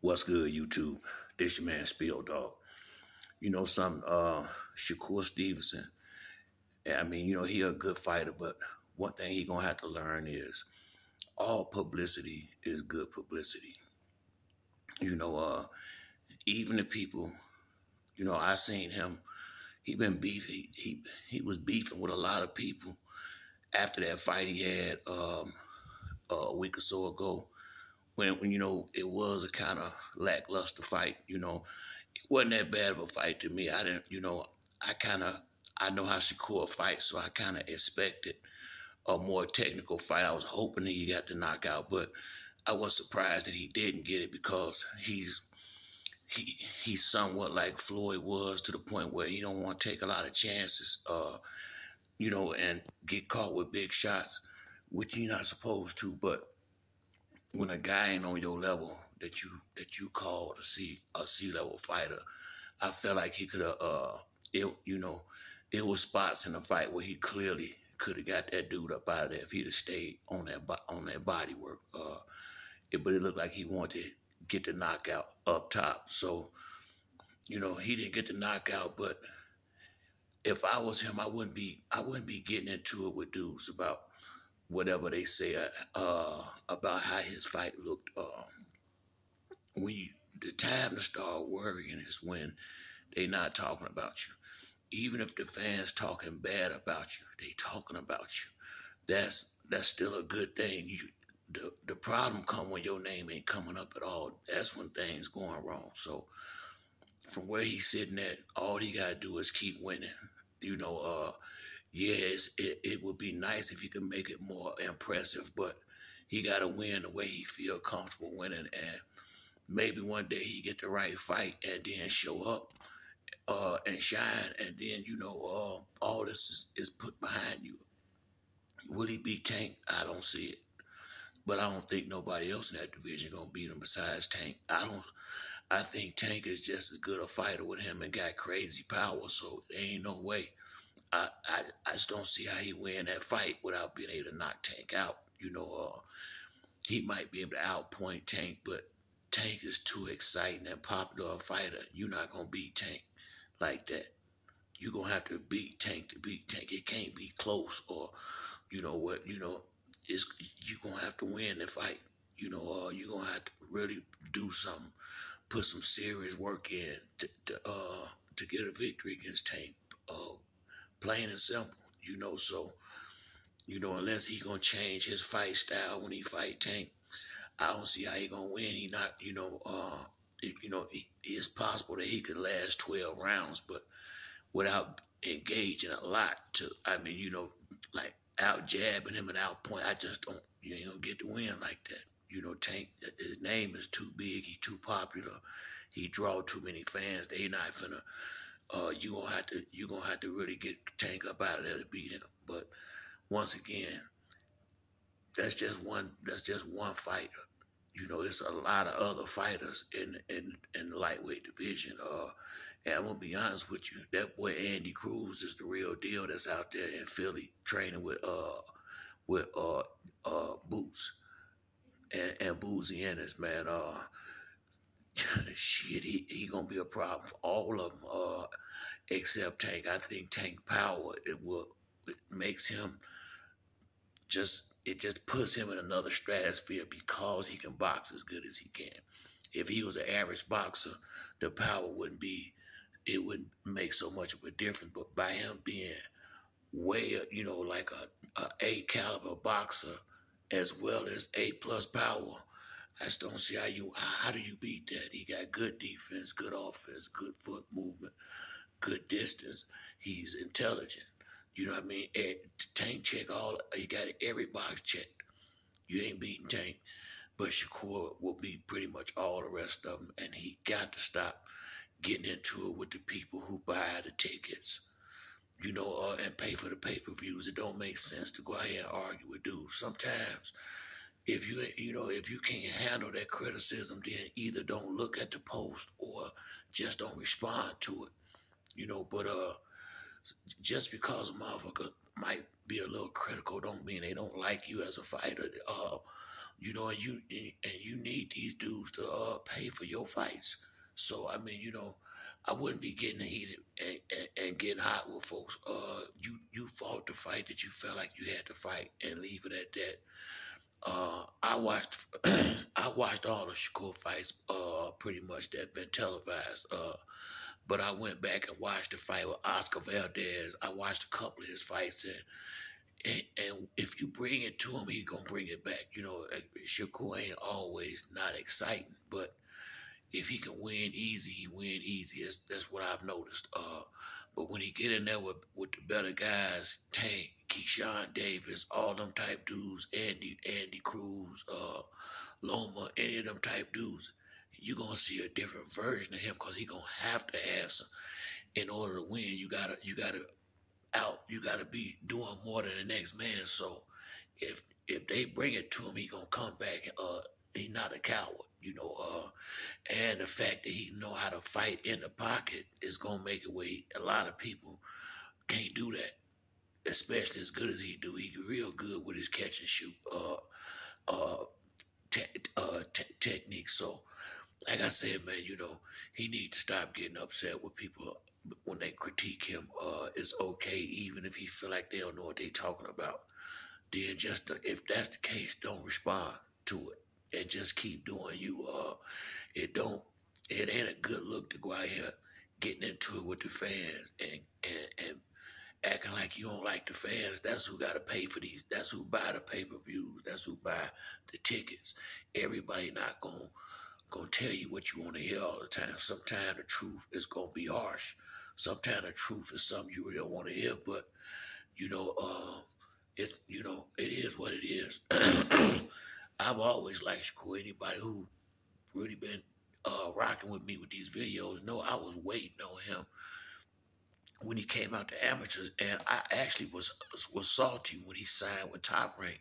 What's good, YouTube? This your man Spill Dog. You know something, Shakur Stevenson. I mean, he a good fighter, but one thing he gonna have to learn is all publicity is good publicity. You know, uh, Even the people, I seen him. He been beef. He was beefing with a lot of people after that fight he had a week or so ago. When it was a kind of lackluster fight. It wasn't that bad of a fight to me. I didn't, I know how Shakur fights, so I kind of expected a more technical fight. I was hoping that he got the knockout, but I was surprised that he didn't get it because he's somewhat like Floyd was, to the point where he don't want to take a lot of chances, and get caught with big shots, which you're not supposed to. But when a guy ain't on your level that you call a C level fighter, I felt like he could have it was spots in the fight where he clearly could have got that dude up out of there if he'd have stayed on that body work. But it looked like he wanted to get the knockout up top. So, he didn't get the knockout, but if I was him, I wouldn't be getting into it with dudes about whatever they say about how his fight looked. The time to start worrying is when they not talking about you. Even if the fans talking bad about you, they talking about you. That's still a good thing. The problem come when your name ain't coming up at all. That's when things going wrong. So from where he's sitting at, all he gotta do is keep winning. It would be nice if he could make it more impressive, but he gotta win the way he feel comfortable winning, and maybe one day he get the right fight and then show up and shine, and then all this is put behind you. Will he beat Tank? I don't see it, but I don't think nobody else in that division gonna beat him besides Tank. I think Tank is just as good a fighter with him and got crazy power, so there ain't no way. I just don't see how he win that fight without being able to knock Tank out. He might be able to outpoint Tank, but Tank is too exciting and popular a fighter. You're not gonna beat Tank like that. You're gonna have to beat Tank to beat Tank. It can't be close, or you're gonna have to win the fight. You're gonna have to really do something, put some serious work in to get a victory against Tank. Plain and simple, so, unless he gonna change his fight style when he fight Tank, I don't see how he gonna win. He not, it's possible that he could last 12 rounds, but without engaging a lot like out jabbing him and out point, I just don't, you ain't gonna get the win like that. Tank, his name is too big, he too popular, he draw too many fans. They not finna, you gonna have to really get Tank up out of there to beat him. But once again, that's just one fighter. There's a lot of other fighters in the lightweight division. And I'm gonna be honest with you, that boy Andy Cruz is the real deal that's out there in Philly training with Boots and Boozy Ennis, man. Shit, he gonna be a problem for all of them, except Tank. I think Tank power, it makes him it just puts him in another stratosphere because he can box as good as he can. If he was an average boxer, the power wouldn't make so much of a difference. But by him being way, like a A caliber boxer as well as A plus power, I just don't see how do you beat that? He got good defense, good offense, good foot movement, good distance. He's intelligent. You know what I mean? Tank check you got every box checked. You ain't beating Tank, but Shakur will beat pretty much all the rest of them, and he got to stop getting into it with the people who buy the tickets, and pay for the pay-per-views. It don't make sense to go out here and argue with dudes. Sometimes, if you can't handle that criticism, then either don't look at the post or just don't respond to it. But just because a motherfucker might be a little critical don't mean they don't like you as a fighter. and you need these dudes to pay for your fights. So I mean, I wouldn't be getting heated and getting hot with folks. You fought the fight that you felt like you had to fight, and leave it at that. I watched I watched all the Shakur fights, pretty much that been televised. But I went back and watched the fight with Oscar Valdez. I watched a couple of his fights, and if you bring it to him, he gonna bring it back. Shakur ain't always not exciting, but if he can win easy, he win easy. That's what I've noticed. But when he get in there with the better guys, Tank, Keyshawn Davis, all them type dudes, Andy Cruz, Loma, any of them type dudes, you gonna see a different version of him because he gonna have to have some. In order to win, you gotta be doing more than the next man. So if they bring it to him, he gonna come back. He not a coward. And the fact that he know how to fight in the pocket is gonna make it where a lot of people can't do that, especially as good as he do. He real good with his catch and shoot technique. So, like I said, man, he need to stop getting upset with people when they critique him. It's okay, even if he feel like they don't know what they talking about. Then just if that's the case, don't respond to it and just keep doing you. It ain't a good look to go out here getting into it with the fans and acting like you don't like the fans. That's who got to pay for these. That's who buy the pay-per-views. That's who buy the tickets. Everybody not gonna tell you what you want to hear all the time. Sometimes the truth is gonna be harsh. Sometimes the truth is something you really don't want to hear. But it's it is what it is. I've always liked Shakur. Anybody who really been rocking with me with these videos know I was waiting on him when he came out to amateurs, and I actually was salty when he signed with Top Rank,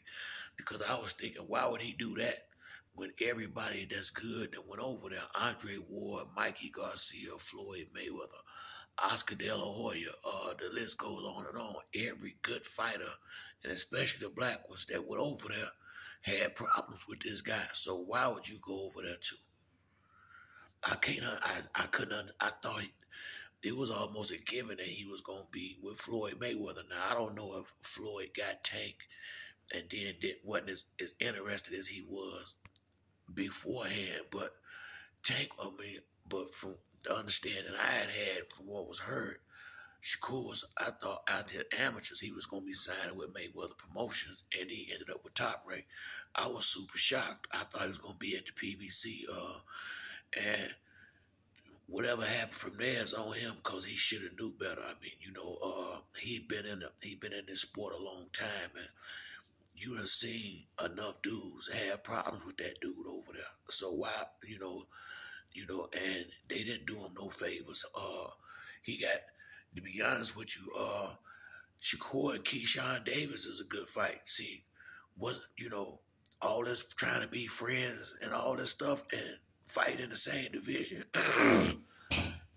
because I was thinking, why would he do that when everybody that's good that went over there, Andre Ward, Mikey Garcia, Floyd Mayweather, Oscar De La Hoya, the list goes on and on. Every good fighter, and especially the black ones that went over there, had problems with this guy. So why would you go over there too? I couldn't. I thought it was almost a given that he was gonna be with Floyd Mayweather. Now I don't know if Floyd got Tank and then wasn't as interested as he was beforehand, but Tank. But from the understanding I had from what was heard, Shakur was, I thought, out there at amateurs, he was going to be signing with Mayweather Promotions, and he ended up with Top Rank. I was super shocked. I thought he was going to be at the PBC, and whatever happened from there is on him, because he should have knew better. I mean, he'd been in this sport a long time, and you done seen enough dudes have problems with that dude over there. So why, and they didn't do him no favors. He got, to be honest with you, Shakur and Keyshawn Davis is a good fight. See, all this trying to be friends and all this stuff and fight in the same division.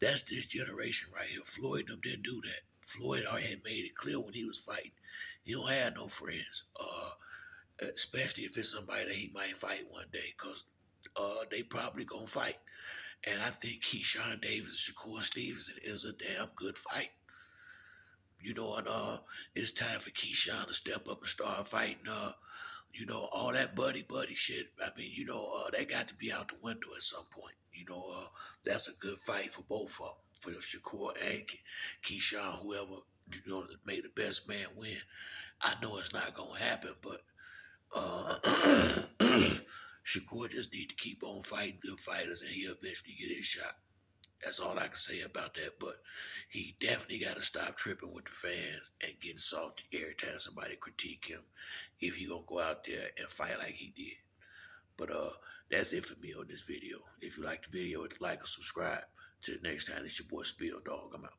That's this generation right here. Floyd and them didn't do that. Floyd already had made it clear when he was fighting, he don't have no friends, especially if it's somebody that he might fight one day, because they probably gonna fight. And I think Keyshawn Davis, Shakur Stevenson is a damn good fight. And it's time for Keyshawn to step up and start fighting. All that buddy shit. I mean, they got to be out the window at some point. That's a good fight for both of them, for Shakur and Keyshawn, whoever made the best man win. I know it's not gonna happen, but Shakur just need to keep on fighting good fighters, and he'll eventually get his shot. That's all I can say about that. But he definitely got to stop tripping with the fans and getting salty every time somebody critique him, if he gonna go out there and fight like he did. But that's it for me on this video. If you like the video, hit like or subscribe. Till next time, it's your boy Spill Dog. I'm out.